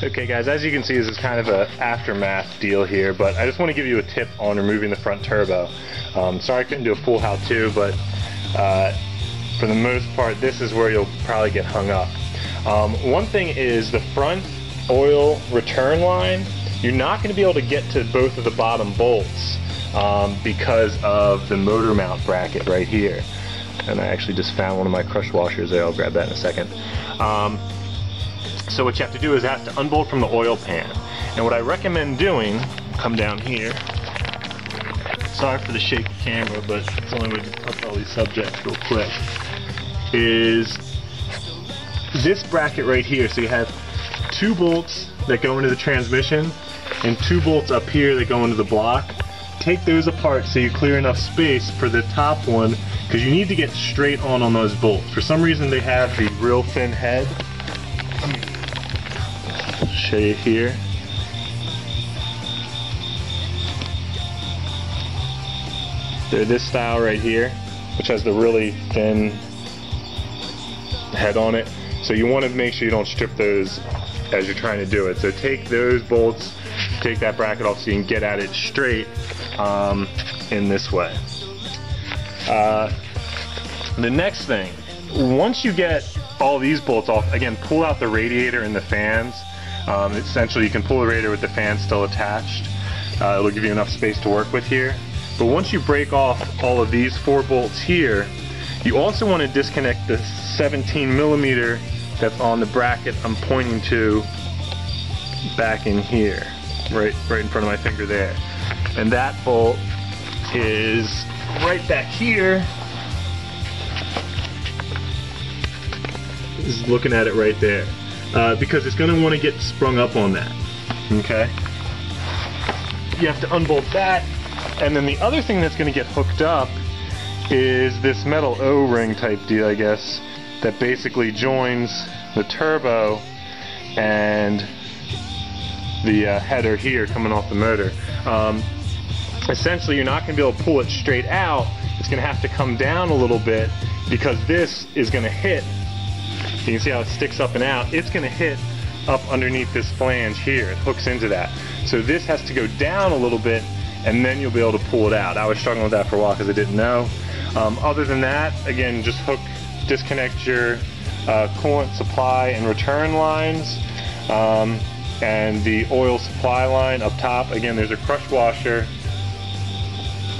Okay guys, as you can see, this is kind of an aftermath deal here, but I just want to give you a tip on removing the front turbo. Sorry I couldn't do a full how-to, but for the most part, this is where you'll probably get hung up. One thing is the front oil return line, you're not going to be able to get to both of the bottom bolts because of the motor mount bracket right here. And I actually just found one of my crush washers there. I'll grab that in a second. So what you have to do is have to unbolt from the oil pan. And what I recommend doing, come down here. Sorry for the shaky camera, but it's the only way to touch all these subjects real quick. Is this bracket right here. So you have 2 bolts that go into the transmission and 2 bolts up here that go into the block. Take those apart so you clear enough space for the top one, because you need to get straight on those bolts. For some reason they have the real thin head. Let me show you here. They're this style right here, which has the really thin head on it. So you want to make sure you don't strip those as you're trying to do it. So take those bolts, take that bracket off so you can get at it straight in this way. The next thing, once you get all these bolts off, again, pull out the radiator and the fans. Essentially you can pull the radiator with the fan still attached. It'll give you enough space to work with here. But once you break off all of these 4 bolts here, you also want to disconnect the 17mm that's on the bracket I'm pointing to back in here, right in front of my finger there. And that bolt is right back here. Is looking at it right there, because it's going to want to get sprung up on that. Okay, you have to unbolt that, and then the other thing that's going to get hooked up is this metal O-ring type deal, I guess, that basically joins the turbo and the header here coming off the motor. Essentially, you're not going to be able to pull it straight out. It's going to have to come down a little bit, because this is going to hit. You can see how it sticks up and out. It's going to hit up underneath this flange here. It hooks into that. So this has to go down a little bit, and then you'll be able to pull it out. I was struggling with that for a while because I didn't know. Other than that, again, just disconnect your coolant supply and return lines, and the oil supply line up top. Again, there's a crush washer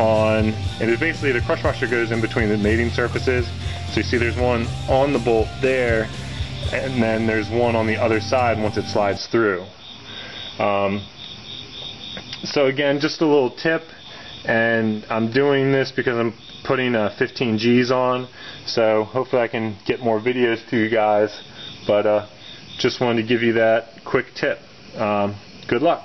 on, and it basically, the crush washer goes in between the mating surfaces. So you see there's one on the bolt there, and then there's one on the other side once it slides through. So again, just a little tip, and I'm doing this because I'm putting 15 Gs on, so hopefully I can get more videos to you guys, but just wanted to give you that quick tip. Good luck.